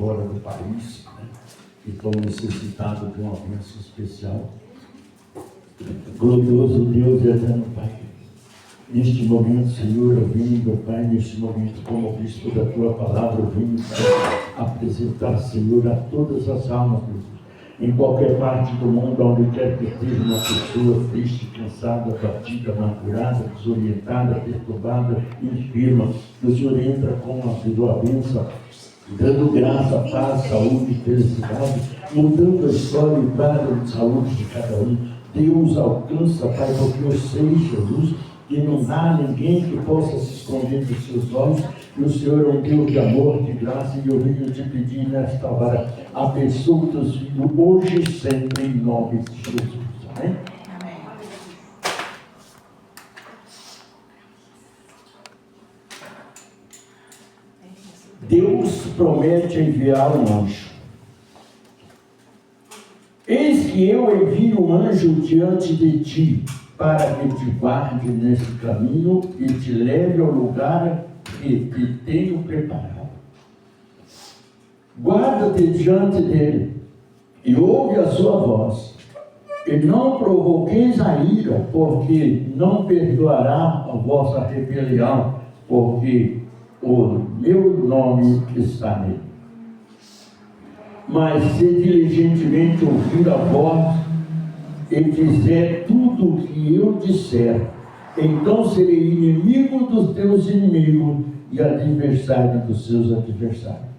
fora do país, né, que estão necessitados de uma bênção especial. Glorioso Deus e eterno Pai, neste momento, Senhor, eu vim, meu Pai, neste momento, como bispo da Tua Palavra, eu vim para apresentar, Senhor, a todas as almas, Deus, em qualquer parte do mundo, onde quer que esteja uma pessoa triste, cansada, abatida, amargurada, desorientada, perturbada, enferma, o Senhor entra com a Sua bênção, dando graça, paz, saúde, felicidade, mudando a história e quadro de saúde de cada um. Deus alcança, Pai, porque eu sei, Jesus, que não há ninguém que possa se esconder dos seus olhos, e o Senhor é um Deus de amor, de graça, e eu venho te pedir nesta hora, abençoa os teus filhos hoje e sempre, em nome de Jesus. Amém? Deus promete enviar um anjo. Eis que eu envio um anjo diante de ti, para que te guarde nesse caminho e te leve ao lugar que te tenho preparado. Guarda-te diante dele e ouve a sua voz, e não provoqueis a ira, porque não perdoará a vossa rebelião, porque o meu nome está nele. Mas se diligentemente ouvir a voz e fizer tudo o que eu disser, então serei inimigo dos teus inimigos e adversário dos seus adversários.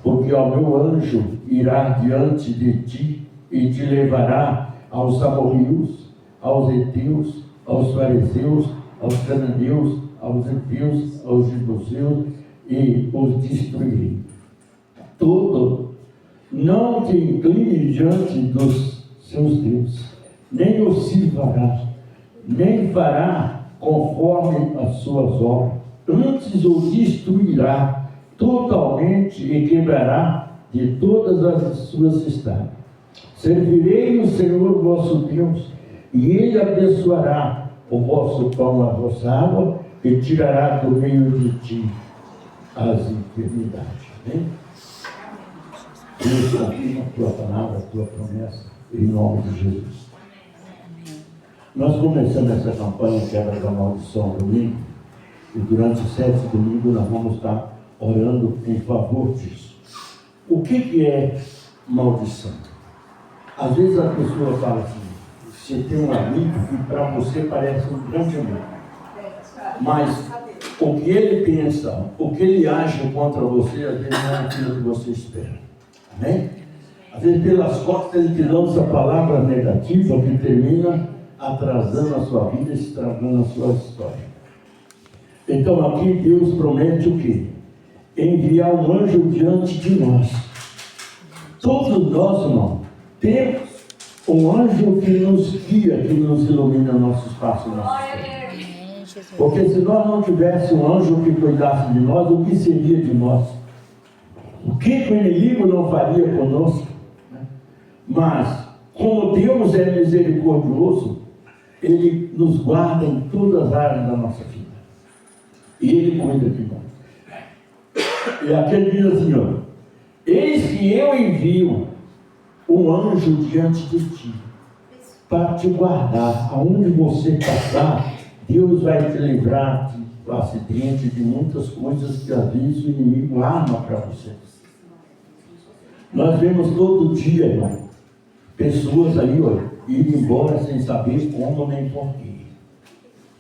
Porque o meu anjo irá diante de ti e te levará aos amorreus, aos heteus, aos fariseus, aos cananeus, aos heteus, aos jebuseus, e os destruirei. Todo não te incline diante dos seus deuses, nem os sirvará, nem fará conforme as suas obras. Antes o destruirá totalmente e quebrará de todas as suas estradas. Servirei o Senhor vosso Deus, e Ele abençoará o vosso pão, a vossa água, e tirará do meio de ti as enfermidades. Amém? Deus confirma a tua palavra, a tua promessa, em nome de Jesus. Nós começamos essa campanha Quebra da Maldição domingo, e durante os 7 domingos nós vamos estar orando em favor disso. O que é maldição? Às vezes a pessoa fala assim, você tem um amigo que para você parece um grande amigo, mas o que ele pensa, o que ele age contra você, às vezes não é aquilo que você espera. Amém? Às vezes pelas costas ele te lança palavra negativa que termina atrasando a sua vida, estragando a sua história. Então aqui Deus promete o quê? Enviar um anjo diante de nós. Todos nós, irmão, temos um anjo que nos guia, que nos ilumina nossos passos. Porque se nós não tivéssemos um anjo que cuidasse de nós, o que seria de nós? O que o inimigo não faria conosco? Mas, como Deus é misericordioso, Ele nos guarda em todas as áreas da nossa vida. E Ele cuida de nós. E aqui ele diz assim, ó, eis que eu envio um anjo diante de ti, para te guardar. Aonde você passar, Deus vai te livrar do acidente, de muitas coisas que às vezes o inimigo arma para você. Nós vemos todo dia, irmão, pessoas aí, ó, ir embora sem saber como nem porquê.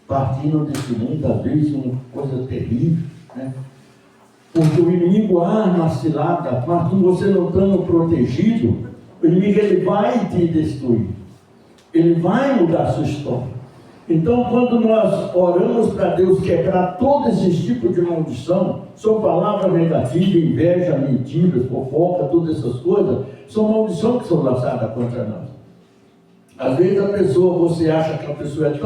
Partindo desse mundo, às vezes, uma coisa terrível, né? Porque o inimigo arma a cilada, mas você não estando protegido, o inimigo ele vai te destruir. Ele vai mudar a sua história. Então, quando nós oramos para Deus quebrar todo esse tipo de maldição, são palavras negativas, inveja, mentiras, fofoca, todas essas coisas, são maldições que são lançadas contra nós. Às vezes a pessoa, você acha que a pessoa é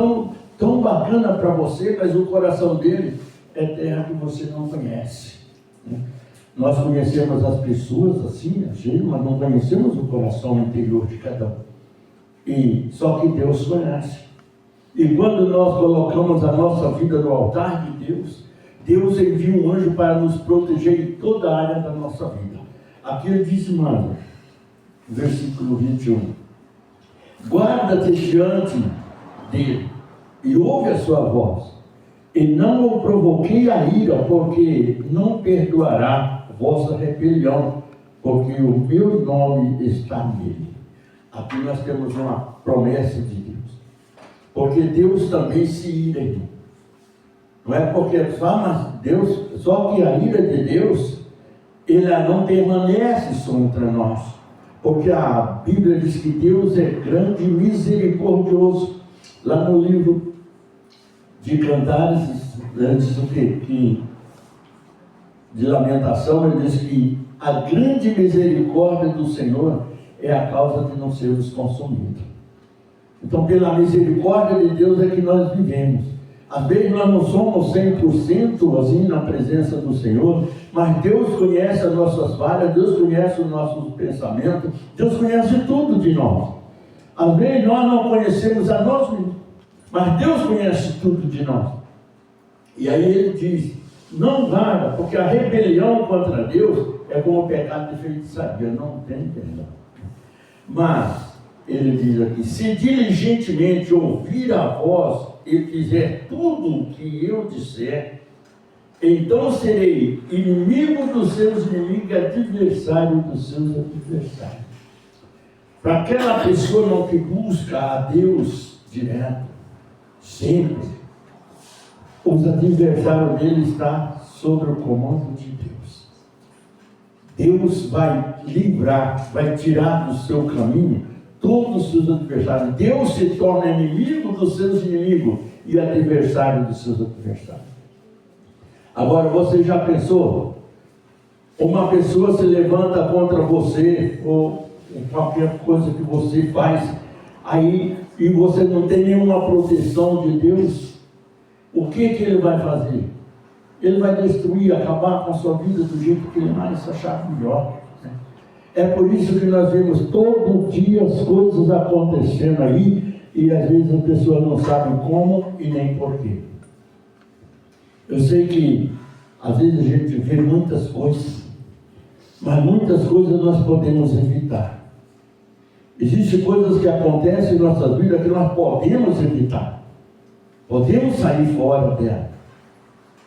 tão bacana para você, mas o coração dele é terra que você não conhece. Né? Nós conhecemos as pessoas assim, mas não conhecemos o coração interior de cada um. E só que Deus conhece. E quando nós colocamos a nossa vida no altar de Deus, Deus envia um anjo para nos proteger em toda a área da nossa vida. Aqui ele disse, mano, versículo 21. Guarda-te diante dele e ouve a sua voz, e não o provoquei a ira, porque não perdoará vossa rebelião, porque o meu nome está nele. Aqui nós temos uma promessa de Deus, porque Deus também se ira, irmão. Não é porque só que a ira de Deus, ela não permanece contra nós, porque a Bíblia diz que Deus é grande e misericordioso. Lá no livro de Cantares, antes do que de Lamentação, ele diz que a grande misericórdia do Senhor é a causa de não sermos consumidos. Então, pela misericórdia de Deus é que nós vivemos. Às vezes nós não somos 100% assim na presença do Senhor, mas Deus conhece as nossas falhas, Deus conhece os nossos pensamentos, Deus conhece tudo de nós. Às vezes nós não conhecemos a nós mesmos, mas Deus conhece tudo de nós. E aí ele diz, não guarda, porque a rebelião contra Deus é como o pecado de feitiçaria, não tem perdão. Mas, ele diz aqui, se diligentemente ouvir a voz e fizer tudo o que eu disser, então serei inimigo dos seus inimigos, adversário dos seus adversários. Para aquela pessoa não que busca a Deus direto, sempre, os adversários dele estão sob o comando de Deus. Deus vai livrar, vai tirar do seu caminho todos os seus adversários. Deus se torna inimigo dos seus inimigos e adversário dos seus adversários. Agora, você já pensou? Uma pessoa se levanta contra você, ou qualquer coisa que você faz, aí, e você não tem nenhuma proteção de Deus, o que ele vai fazer? Ele vai destruir, acabar com a sua vida do jeito que ele mais achar melhor. É por isso que nós vemos todo dia as coisas acontecendo aí, e às vezes a pessoa não sabe como e nem porquê. Eu sei que às vezes a gente vê muitas coisas, mas muitas coisas nós podemos evitar. Existem coisas que acontecem em nossas vidas que nós podemos evitar. Podemos sair fora dela.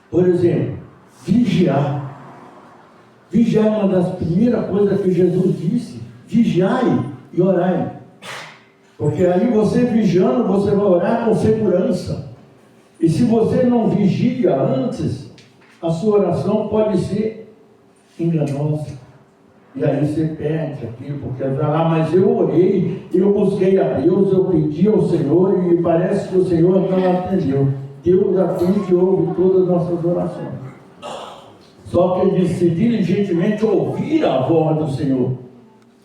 Por exemplo, vigiar. Vigiar é uma das primeiras coisas que Jesus disse. Vigiai e orai. Porque aí você vigiando, você vai orar com segurança. E se você não vigia antes, a sua oração pode ser enganosa. E aí você perde aquilo, porque vai lá, mas eu orei, eu busquei a Deus, eu pedi ao Senhor, e parece que o Senhor não atendeu. Deus atende e ouve todas as nossas orações. Só que ele disse, diligentemente ouvir a voz do Senhor,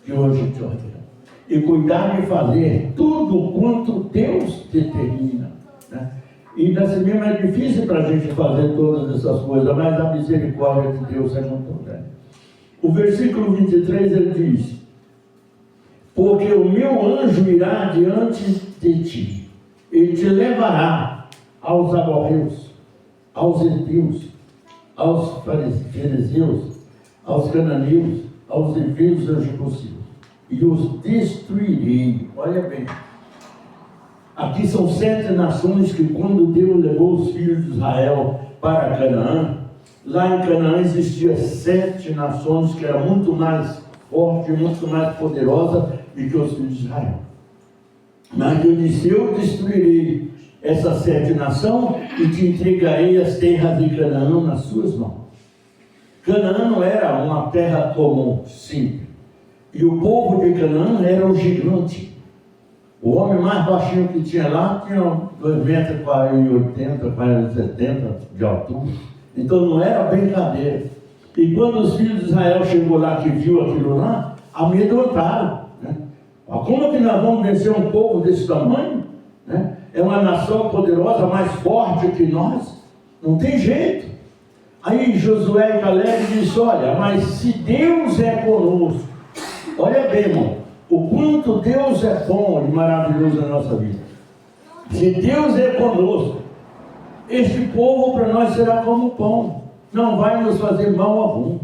que hoje te ordena, e cuidar de fazer tudo quanto Deus determina, né? E nesse mesmo é difícil para a gente fazer todas essas coisas, mas a misericórdia de Deus é muito grande. O versículo 23 ele diz, porque o meu anjo irá diante de ti, e te levará aos amorreus, aos heteus, aos fariseus, aos cananeus, aos heveus e aos jebuseus, e os destruirei. Olha bem, aqui são 7 nações que quando Deus levou os filhos de Israel para Canaã, lá em Canaã existiam 7 nações que eram muito mais fortes, muito mais poderosas do que os filhos de Israel. Mas Deus disse, eu destruirei essas 7 nações e te entregarei as terras de Canaã nas suas mãos. Canaã não era uma terra comum, simples. E o povo de Canaã era um gigante. O homem mais baixinho que tinha lá tinha 2,80 metros, 2,70 de altura. Então não era brincadeira. E quando os filhos de Israel chegou lá, que viu aquilo lá, amedrontaram, né? Como que nós vamos vencer um povo desse tamanho, né? É uma nação poderosa, mais forte que nós, não tem jeito. Aí Josué e Caleb disse, olha, mas se Deus é conosco, olha bem, irmão, o quanto Deus é bom e maravilhoso na nossa vida. Se Deus é conosco, este povo para nós será como pão, não vai nos fazer mal algum.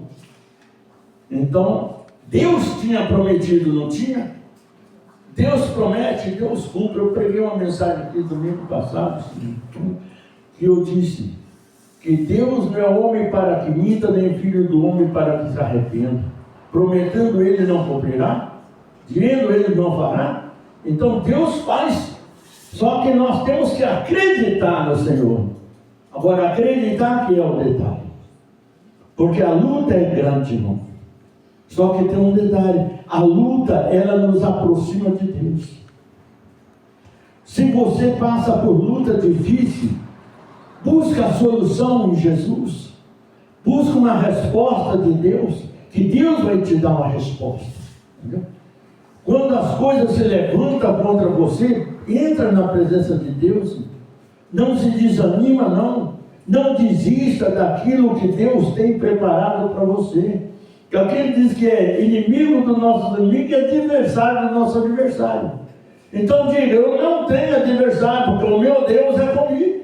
Então, Deus tinha prometido, não tinha? Deus promete, Deus cumpre. Eu preguei uma mensagem aqui domingo passado, que eu disse que Deus não é homem para que minta, nem filho do homem para que se arrependa. Prometendo ele não cumprirá, dizendo ele não fará. Então Deus faz, só que nós temos que acreditar no Senhor. Agora, acreditar que é o detalhe, porque a luta é grande, irmão. Só que tem um detalhe: a luta, ela nos aproxima de Deus. Se você passa por luta difícil, busca a solução em Jesus, busca uma resposta de Deus, que Deus vai te dar uma resposta. Entendeu? Quando as coisas se levantam contra você, entra na presença de Deus, não se desanima, não desista daquilo que Deus tem preparado para você. Que aquele diz que é inimigo do nosso inimigo, é adversário do nosso adversário. Então diga: eu não tenho adversário, porque o meu Deus é comigo.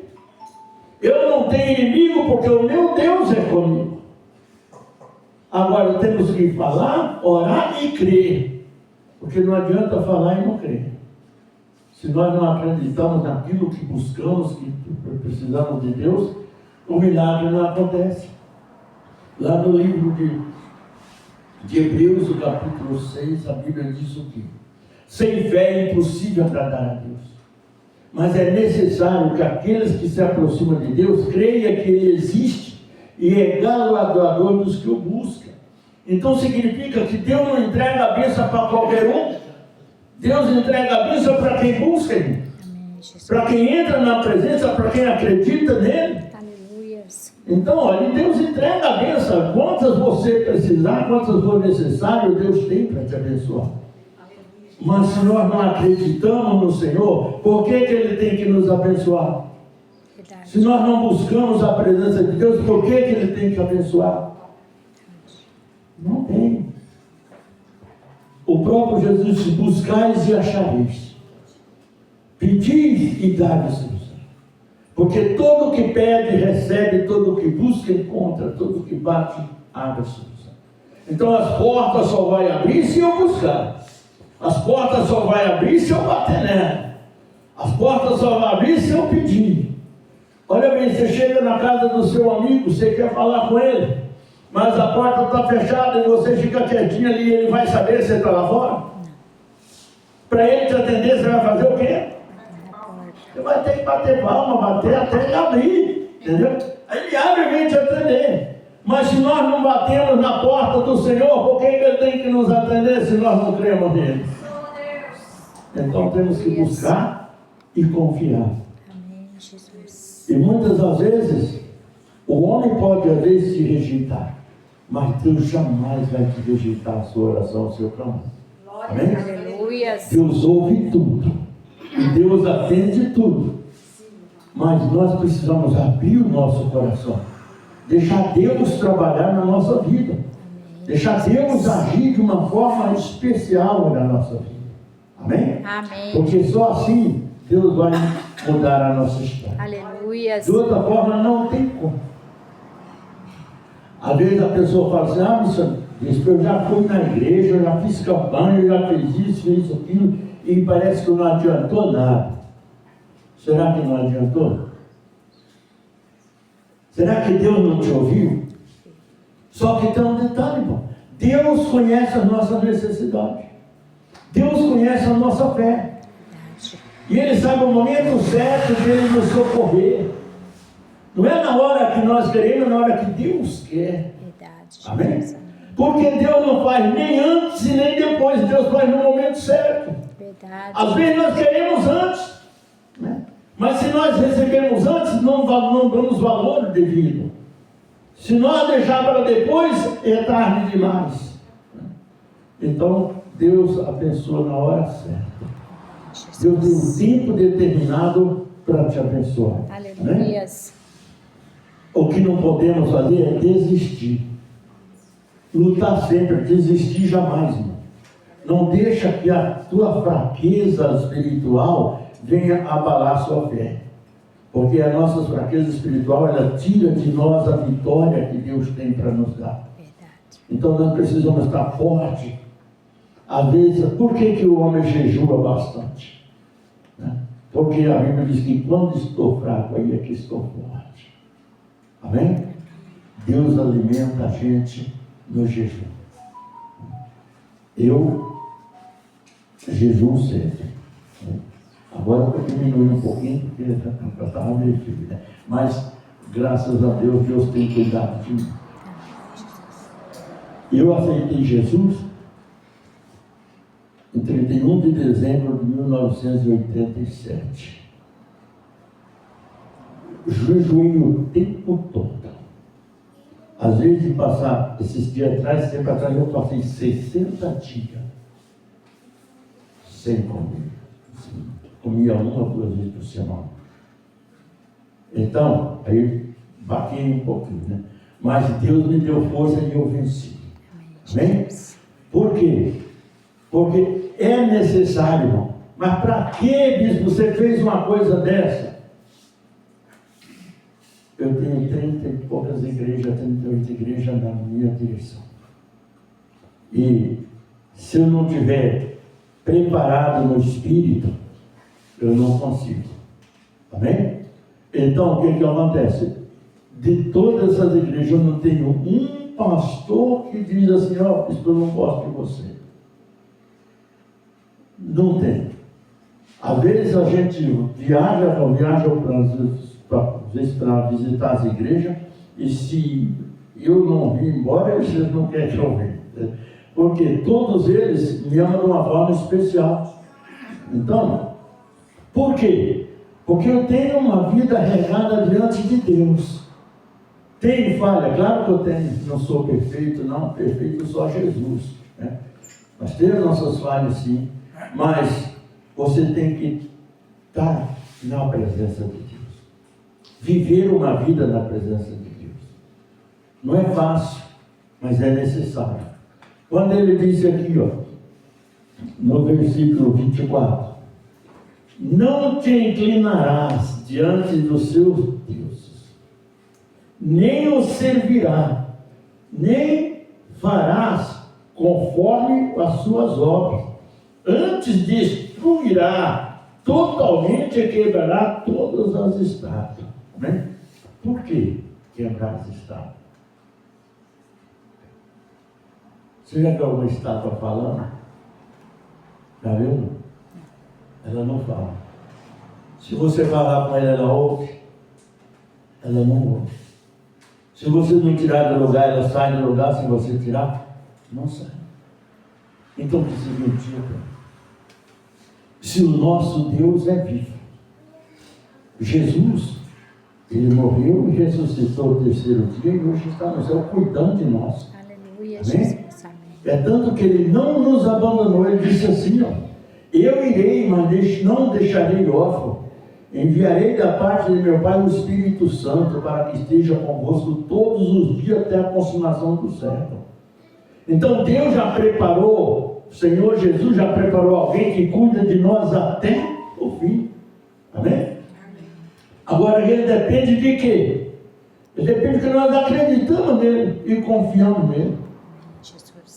Eu não tenho inimigo, porque o meu Deus é comigo. Agora temos que falar, orar e crer. Porque não adianta falar e não crer. Se nós não acreditamos naquilo que buscamos, que precisamos de Deus, o milagre não acontece. Lá no livro de Hebreus, o capítulo 6, a Bíblia diz o quê? Sem fé é impossível agradar a Deus. Mas é necessário que aqueles que se aproximam de Deus creiam que Ele existe e é galardoador dos que o buscam. Então significa que Deus não entrega a bênção para qualquer um. Deus entrega a bênção para quem busca Ele. Para quem entra na presença, para quem acredita nele. Então, olha, Deus entrega a bênção. Quantas você precisar, quantas for necessário, Deus tem para te abençoar. Mas se nós não acreditamos no Senhor, por que Ele tem que nos abençoar? Verdade. Se nós não buscamos a presença de Deus, por que Ele tem que abençoar? Não tem. O próprio Jesus disse: buscais e achareis, pedis e dai-vos. Porque todo o que pede, recebe, todo o que busca, encontra, todo o que bate, abre-se. Então as portas só vai abrir se eu buscar. As portas só vai abrir se eu bater nela. As portas só vai abrir se eu pedir. Olha bem, você chega na casa do seu amigo, você quer falar com ele, mas a porta está fechada e você fica quietinho ali, ele vai saber se você está lá fora? Para ele te atender, você vai fazer o quê? Você vai ter que bater palma, bater até ele abrir, entendeu? Aí ele abre e vem te atender. Mas se nós não batemos na porta do Senhor, por que Ele tem que nos atender se nós não cremos nele? Então temos que buscar e confiar. Amém, Jesus. E muitas das vezes, o homem pode às vezes te rejeitar, mas Deus jamais vai te rejeitar a sua oração, o seu clamor. Amém? Aleluia. Deus ouve tudo. E Deus atende tudo. Mas nós precisamos abrir o nosso coração. Deixar Deus trabalhar na nossa vida. Amém. Deixar Deus agir de uma forma especial na nossa vida. Amém? Amém. Porque só assim Deus vai mudar a nossa história. Aleluia. De outra forma, não tem como. Às vezes a pessoa fala assim: missionário, eu já fui na igreja, eu já fiz campanha, eu já fiz isso, fiz aquilo, e parece que não adiantou nada. Será que não adiantou? Será que Deus não te ouviu? Só que tem um detalhe, irmão. Deus conhece as nossas necessidades. Deus conhece a nossa fé. E Ele sabe o momento certo de Ele nos socorrer. Não é na hora que nós queremos, é na hora que Deus quer. Verdade. Amém? Porque Deus não faz nem antes e nem depois. Deus faz no momento certo. Verdade. Às vezes nós queremos antes, né? Mas se nós recebemos antes, não damos valor devido. Se nós deixar para depois, é tarde demais. Então, Deus abençoa na hora certa. Deus tem um tempo determinado para te abençoar. Aleluia. Né? O que não podemos fazer é desistir. Lutar sempre, desistir jamais, irmão. Não deixa que a tua fraqueza espiritual venha abalar a sua fé. Porque a nossa fraqueza espiritual, ela tira de nós a vitória que Deus tem para nos dar. Verdade. Então nós precisamos estar fortes. Às vezes, por que o homem jejua bastante? Né? Porque a Bíblia diz que quando estou fraco, aí é que estou forte. Amém? Deus alimenta a gente no jejum. Eu jejuo sempre. Agora eu diminui um pouquinho, porque eu estava meio frio, né? Mas, graças a Deus, Deus tem cuidado de mim. Eu aceitei Jesus em 31 de dezembro de 1987. Jejuei o tempo todo. Às vezes, de passar esses dias atrás, tempo atrás, eu passei 60 dias sem comer. Comia uma ou duas vezes por semana. Então, aí baquei um pouquinho, né? Mas Deus me deu força e eu venci. Amém? Por quê? Porque é necessário, irmão. Mas para que, bispo, você fez uma coisa dessa? Eu tenho 30 e poucas igrejas, 38 igrejas na minha direção. E se eu não tiver preparado no espírito, eu não consigo. Amém? Então, o que acontece? De todas essas igrejas, eu não tenho um pastor que diz assim, ó, eu não gosto de você. Não tem. Às vezes a gente viaja para visitar as igrejas, e se eu não vir embora, eles não querem que eu venha. Porque todos eles me amam de uma forma especial. Então, por quê? Porque eu tenho uma vida regrada diante de Deus. Tenho falha? Claro que eu tenho. Não sou perfeito, não. Perfeito só Jesus. Né? Nós temos nossas falhas, sim. Mas você tem que estar na presença de Deus. Viver uma vida na presença de Deus. Não é fácil, mas é necessário. Quando ele disse aqui, ó, no versículo 24, não te inclinarás diante dos seus deuses, nem os servirás, nem farás conforme as suas obras. Antes destruirá totalmente e quebrará todas as estátuas. Né? Por que quebrar as estátuas? Você já viu alguma estátua falando? Já viu? Ela não fala. Se você falar com ela ouve. Ela não ouve. Se você não tirar do lugar, ela sai do lugar. Se você tirar, não sai. Então precisa mentir. Se o nosso Deus é vivo, Jesus, ele morreu e ressuscitou no terceiro dia e hoje está no céu cuidando de nós. Aleluia, Amém? Jesus. Amém. É tanto que ele não nos abandonou. Ele disse assim, ó, eu irei, mas não deixarei órfão. Enviarei da parte de meu Pai o Espírito Santo para que esteja convosco todos os dias até a consumação do século. Então Deus já preparou, o Senhor Jesus já preparou alguém que cuida de nós até o fim. Amém? Agora ele depende de quê? Ele depende que nós acreditamos nele e confiamos nele.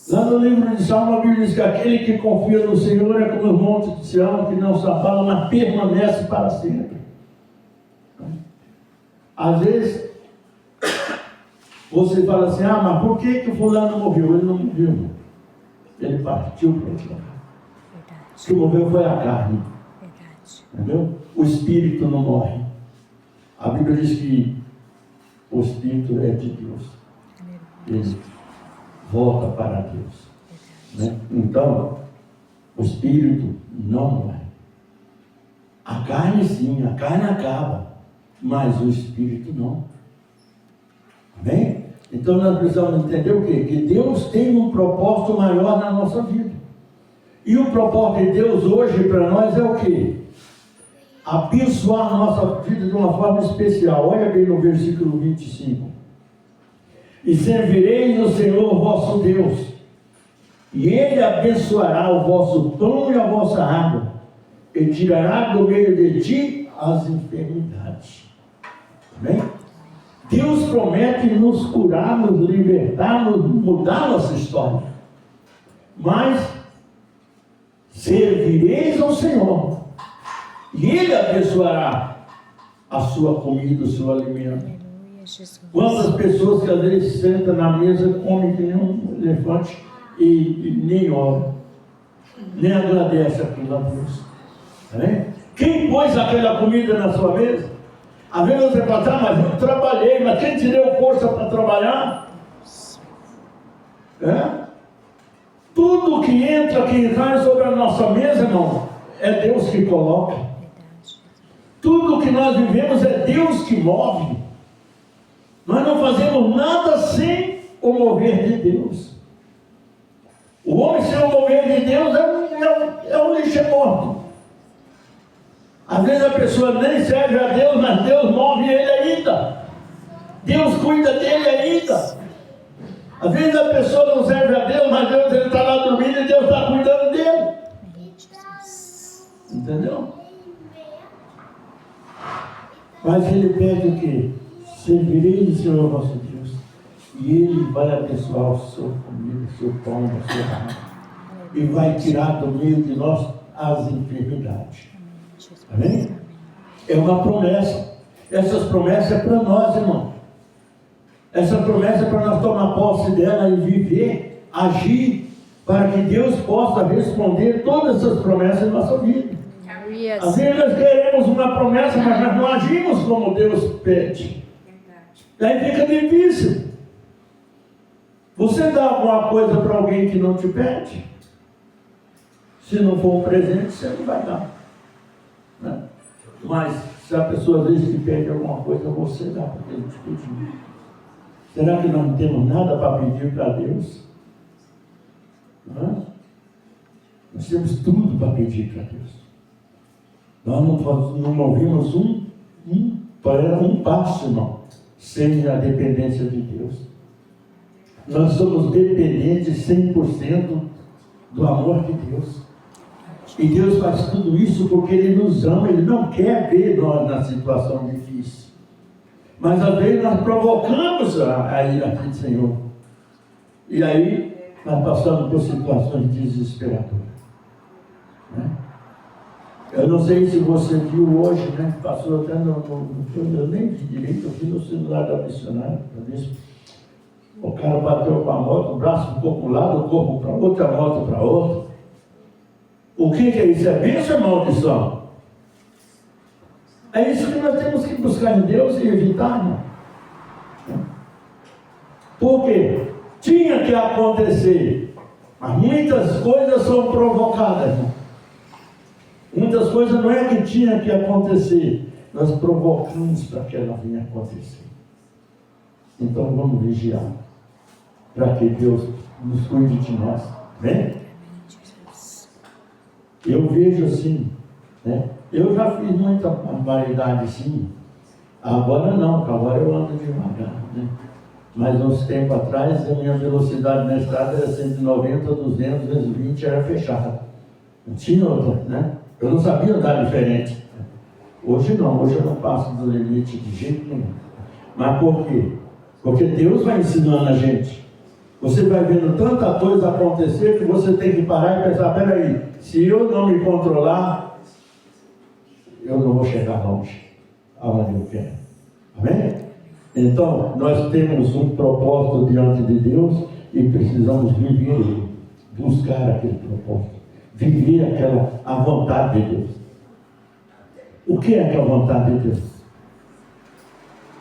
Lá no livro de Salmo, a Bíblia diz que aquele que confia no Senhor é como os montes de Sião, que não se abalam, mas permanece para sempre. Às vezes, você fala assim, mas por que o fulano morreu? Ele não morreu. Ele partiu para outro lugar. O que morreu foi a carne. Entendeu? O espírito não morre. A Bíblia diz que o espírito é de Deus. Ele volta para Deus. Né? Então, o espírito não morre. A carne sim, a carne acaba, mas o espírito não. Amém? Então nós precisamos entender o quê? Que Deus tem um propósito maior na nossa vida. E o propósito de Deus hoje para nós é o quê? Abençoar a nossa vida de uma forma especial. Olha bem no versículo 25. E servireis o Senhor vosso Deus, e Ele abençoará o vosso pão e a vossa água, e tirará do meio de ti as enfermidades. Amém? Deus promete nos curar, nos libertar, nos mudar nossa história. Mas servireis ao Senhor, e Ele abençoará a sua comida, o seu alimento. Aleluia, Jesus. Quantas pessoas que às vezes sentam na mesa, comem que nem um elefante e nem oram, nem agradece aquilo a Deus. Né? Quem pôs aquela comida na sua mesa? Às vezes você fala, mas eu trabalhei, mas quem te deu força para trabalhar? Tudo que entra, que vai sobre a nossa mesa, irmão, é Deus que coloca. Tudo que nós vivemos é Deus que move. Nós não fazemos nada sem o mover de Deus. O homem sem o mover de Deus é um lixo morto. Às vezes a pessoa nem serve a Deus, mas Deus move ele ainda. Deus cuida dele ainda. Às vezes a pessoa não serve a Deus, mas Deus ele está lá dormindo e Deus está cuidando dele. Entendeu? Mas ele pede o quê? Servirei o Senhor vosso Deus, e Ele vai abençoar o seu comida, o seu pão, a sua água, e vai tirar do meio de nós as enfermidades. Amém? É uma promessa. Essas promessas é para nós, irmão. Essa promessa é para nós tomar posse dela e viver, agir, para que Deus possa responder todas essas promessas em nossa vida. Às vezes nós queremos uma promessa, mas nós não agimos como Deus pede. Daí fica difícil. Você dá alguma coisa para alguém que não te pede? Se não for um presente, você não vai dar. Né? Mas se a pessoa às vezes te pede alguma coisa, você dá, porque ele te pediu. Será que nós não temos nada para pedir para Deus? Não? Nós temos tudo para pedir para Deus. Nós não movemos um passo, irmão, sem a dependência de Deus. Nós somos dependentes 100% do amor de Deus. E Deus faz tudo isso porque Ele nos ama, Ele não quer ver nós na situação difícil. Mas às vezes nós provocamos a ira do Senhor. E aí nós passamos por situações desesperadoras. Né? Eu não sei se você viu hoje, né? Passou até eu nem vi direito, eu vi no celular da missionária. O cara bateu com a moto, o braço ficou para um lado, o corpo para outro, a moto para outro. O que é isso? É bênção ou maldição? É isso que nós temos que buscar em Deus e evitar, né? Por quê? Tinha que acontecer, mas muitas coisas são provocadas, né? Muitas coisas não é que tinha que acontecer, nós provocamos para que ela venha acontecer. Então vamos vigiar, para que Deus nos cuide de nós. Né? Eu vejo assim, né? Eu já fiz muita barbaridade sim, agora não, porque agora eu ando devagar. Né? Mas uns tempos atrás, a minha velocidade na estrada era 190, 200, 220, era fechada. Não tinha outra, né? Eu não sabia andar diferente. Hoje não, hoje eu não passo do limite de jeito nenhum. Mas por quê? Porque Deus vai ensinando a gente. Você vai vendo tanta coisa acontecer que você tem que parar e pensar, peraí, se eu não me controlar, eu não vou chegar longe, aonde eu quero. Amém? Então, nós temos um propósito diante de Deus e precisamos viver ele, buscar aquele propósito. Viver a vontade de Deus. O que é a vontade de Deus?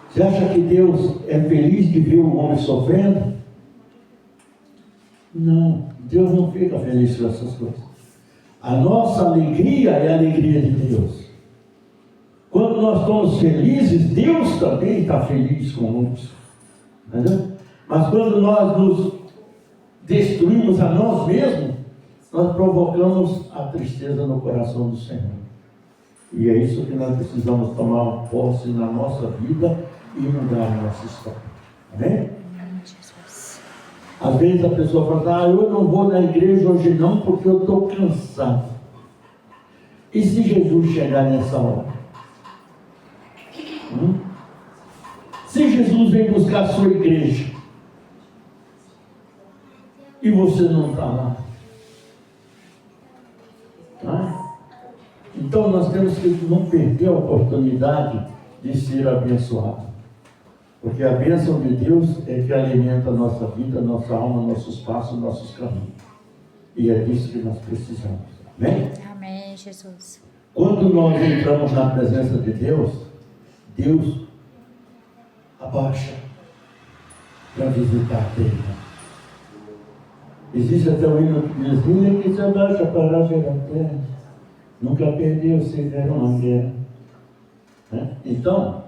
Você acha que Deus é feliz de ver o homem sofrendo? Não, Deus não fica feliz com essas coisas. A nossa alegria é a alegria de Deus. Quando nós estamos felizes, Deus também está feliz conosco. Entendeu? Mas quando nós nos destruímos a nós mesmos, nós provocamos a tristeza no coração do Senhor. E é isso que nós precisamos tomar posse na nossa vida e mudar a nossa história. Amém? Às vezes a pessoa fala, eu não vou na igreja hoje não, porque eu estou cansado. E se Jesus chegar nessa hora? Se Jesus vem buscar a sua igreja e você não está lá, tá? Então nós temos que não perder a oportunidade de ser abençoado, porque a bênção de Deus é que alimenta a nossa vida, nossa alma, nossos passos, nossos caminhos, e é disso que nós precisamos. Amém? Amém, Jesus. Quando nós entramos na presença de Deus, Deus abaixa para visitar a terra. Existe até um hino que diz: Ele que se abaixa para ver a terra, nunca perdeu se der uma guerra. Né? Então,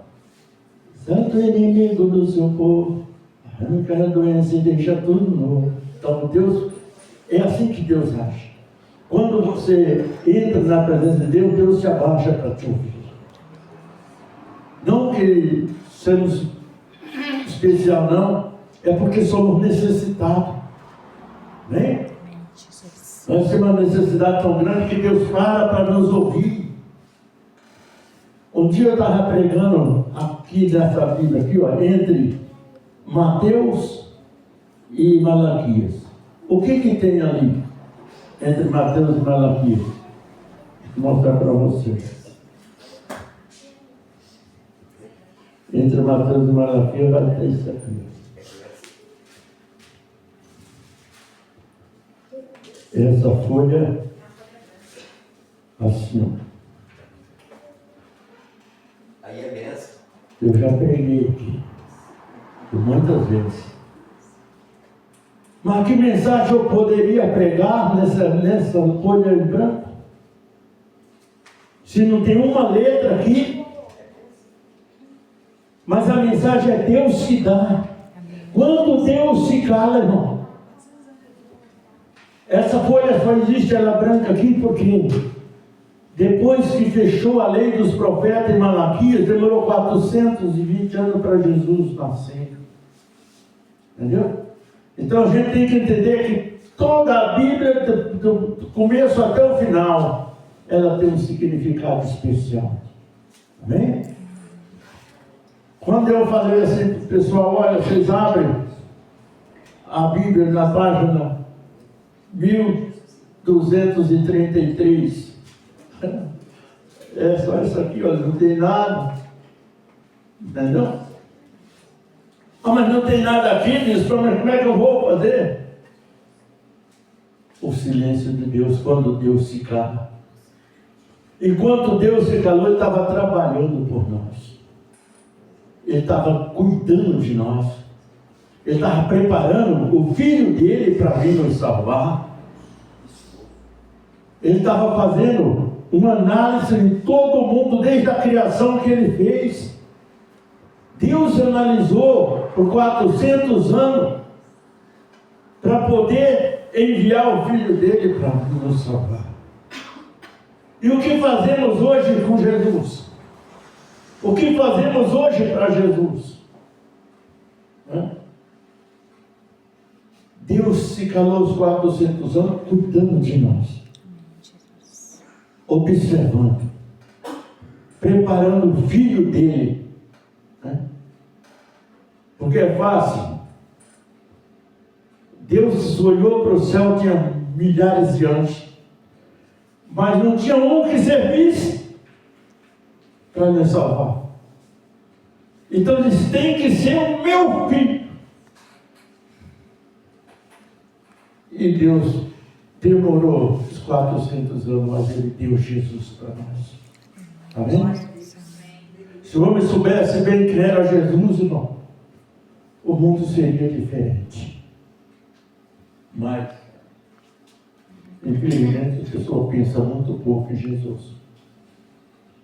santo inimigo do seu povo, arranca a doença e deixa tudo novo. Então, Deus, é assim que Deus age. Quando você entra na presença de Deus, Deus se abaixa para te ouvir. Não que somos especial, não. É porque somos necessitados. Né? Nós temos uma necessidade tão grande que Deus para nos ouvir. Um dia eu estava pregando aqui nessa Bíblia, aqui, ó, entre Mateus e Malaquias. O que tem ali? Entre Mateus e Malaquias. Vou mostrar para vocês. Entre Mateus e Malaquias vai ter isso aqui. Essa folha, assim, ó. Aí é benção. Eu já preguei aqui, muitas vezes. Mas que mensagem eu poderia pregar nessa folha em branco? Se não tem uma letra aqui, mas a mensagem é Deus que dá. Quando Deus se cala, irmão, essa folha só existe ela branca aqui porque depois que fechou a lei dos profetas em Malaquias, demorou 420 anos para Jesus nascer. Entendeu? Então a gente tem que entender que toda a Bíblia, do começo até o final, ela tem um significado especial. Amém? Quando eu falei assim para o pessoal, olha, vocês abrem a Bíblia na página 1233. É só isso aqui, olha, não tem nada. Entendeu? Ah, mas não tem nada aqui, diz, mas como é que eu vou fazer? O silêncio de Deus, quando Deus se cala. Enquanto Deus se calou, Ele estava trabalhando por nós. Ele estava cuidando de nós. Ele estava preparando o Filho dele para vir nos salvar. Ele estava fazendo uma análise em todo mundo, desde a criação que Ele fez. Deus analisou por 400 anos para poder enviar o Filho dele para nos salvar. E o que fazemos hoje com Jesus? O que fazemos hoje para Jesus? Deus se calou os 400 anos cuidando de nós, observando, preparando o Filho dele. Porque é fácil. Deus olhou para o céu, tinha milhares de anjos, mas não tinha um que servisse para nos salvar. Então eles têm que ser o meu filho. E Deus demorou os 400 anos, mas Ele deu Jesus para nós. Amém? Se o homem soubesse bem quem era Jesus, irmão, o mundo seria diferente. Mas, infelizmente, a pessoa pensa muito pouco em Jesus.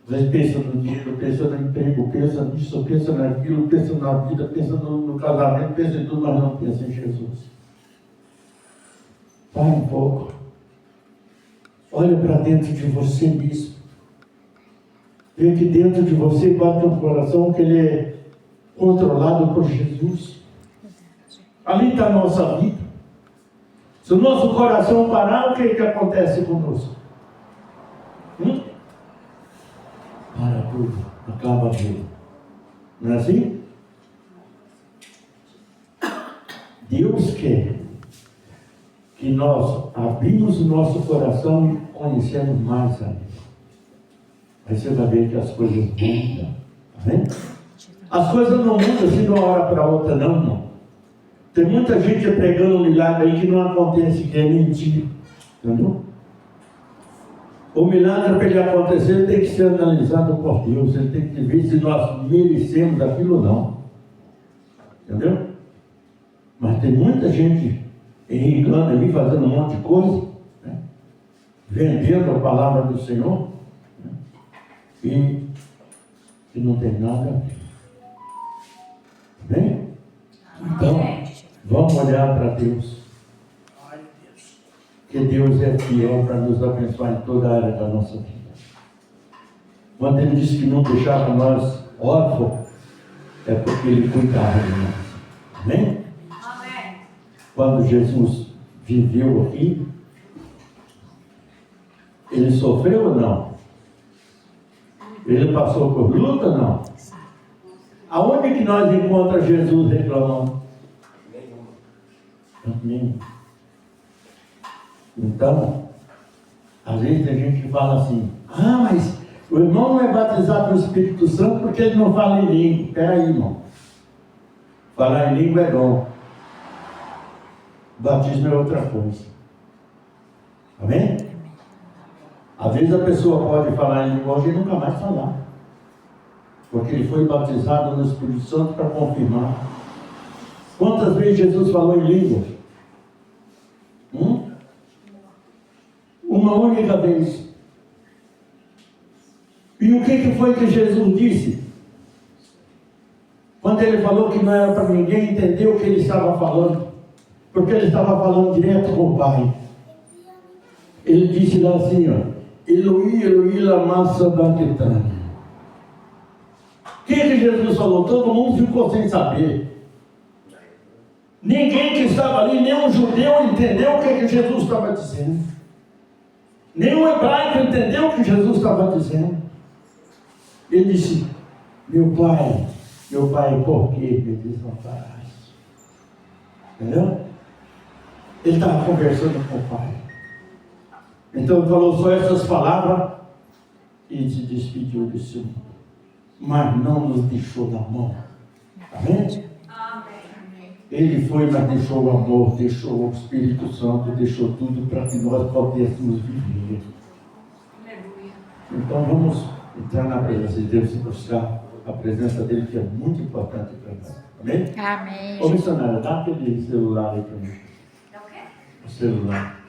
Às vezes pensa no dinheiro, pensa no emprego, pensa nisso, pensa naquilo, pensa na vida, pensa no casamento, pensa em tudo, mas não pensa em Jesus. Para um pouco. Olha para dentro de você mesmo. Vê que dentro de você bate um coração que ele é controlado por Jesus. Ali está a nossa vida. Se o nosso coração parar, o que acontece conosco? Para tudo, acaba tudo. Não é assim? Deus quer que nós abrimos o nosso coração e conhecemos mais a Ele. Aí você vai ver que as coisas mudam. Amém? As coisas não mudam assim de uma hora para outra, não, irmão. Tem muita gente pregando um milagre aí que não acontece, que é mentira. Entendeu? O milagre, para ele acontecer, tem que ser analisado por Deus. Ele tem que ver se nós merecemos aquilo ou não. Entendeu? Mas tem muita gente enricando ali, fazendo um monte de coisa, né? Vendendo a palavra do Senhor, né? E não tem nada a ver. Bem? Então, vamos olhar para Deus. Que Deus é fiel para nos abençoar em toda a área da nossa vida. Quando Ele disse que não deixava nós órfãos, é porque Ele cuidava de nós. Amém? Amém. Quando Jesus viveu aqui, Ele sofreu ou não? Ele passou por luta ou não? Aonde que nós encontramos Jesus reclamando? Nenhum. Então, às vezes a gente fala assim: ah, mas o irmão não é batizado no Espírito Santo porque ele não fala em língua. Espera aí, irmão. Falar em língua é dom. Batismo é outra coisa. Amém? Às vezes a pessoa pode falar em linguagem e nunca mais falar. Porque ele foi batizado no Espírito Santo para confirmar. Quantas vezes Jesus falou em língua? Uma única vez. E o que foi que Jesus disse? Quando ele falou que não era para ninguém entender o que ele estava falando, porque ele estava falando direto com o Pai. Ele disse lá assim, ó: Eloi, Eloi, lama sabachthani. O que Jesus falou? Todo mundo ficou sem saber. Ninguém que estava ali, nem um judeu entendeu o que Jesus estava dizendo. Nem um hebraico entendeu o que Jesus estava dizendo. Ele disse: meu pai, por que me desamparaste? Entendeu? Ele estava conversando com o Pai. Então ele falou só essas palavras e se despediu do Senhor. Mas não nos deixou na mão. Amém? Amém. Ele foi, mas deixou o amor, deixou o Espírito Santo, deixou tudo para que nós pudéssemos viver. Aleluia. Então vamos entrar na presença de Deus e buscar a presença dele, que é muito importante para nós. Amém? Amém. Ô missionário, dá aquele celular aí para mim. É o quê? O celular.